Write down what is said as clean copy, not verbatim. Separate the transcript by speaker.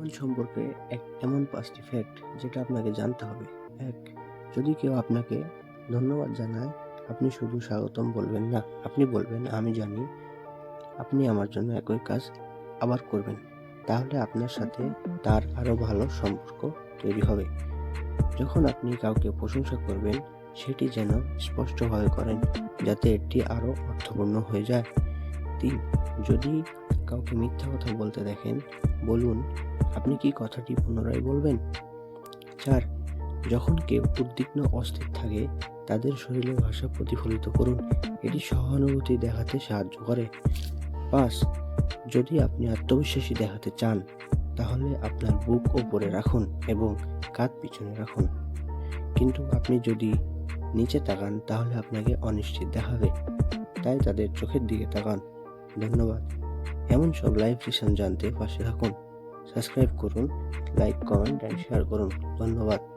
Speaker 1: জীবন সম্পর্কে এমন ৫টি ফ্যাক্ট যেটা আপনাকে জানতে হবে। ১. যদি কেউ আপনাকে ধন্যবাদ জানায়, আপনি শুধু স্বাগতম বলবেন না, আপনি বলবেন, "আমি জানি আপনি আমার জন্য একই কাজ আবার করবেন।" তাহলে আপনার সাথে তার আরও ভালো সম্পর্ক তৈরি হবে। যখন আপনি কাউকে প্রশংসা করবেন, সেটি যেন স্পষ্টভাবে করেন, যাতে এটি আরও অর্থপূর্ণ হয়ে যায়। ৩. যদি কাউকে মিথ্যা কথা বলতে দেখেন, বলুন, "আপনি কি কথাটি পুনরায় বলবেন?" ৪. যখন কেউ উদ্বিগ্ন অস্থির থাকে, তাদের শরীরের ভাষা প্রতিফলিত করুন। এটি সহানুভূতি দেখাতে সাহায্য করে। ৫. যদি আপনি আত্মবিশ্বাসী দেখাতে চান, তাহলে আপনার বুক ওপরে রাখুন এবং কাঁধ পিছনে রাখুন। কিন্তু আপনি যদি নিচে তাকান, তাহলে আপনাকে অনিশ্চিত দেখাবে। তাই তাদের চোখের দিকে তাকান। ধন্যবাদ। এমন সব লাইভ লেসন জানতে পাশে থাকুন। সাবস্ক্রাইব করুন, লাইক, কমেন্ট অ্যান্ড শেয়ার করুন। ধন্যবাদ।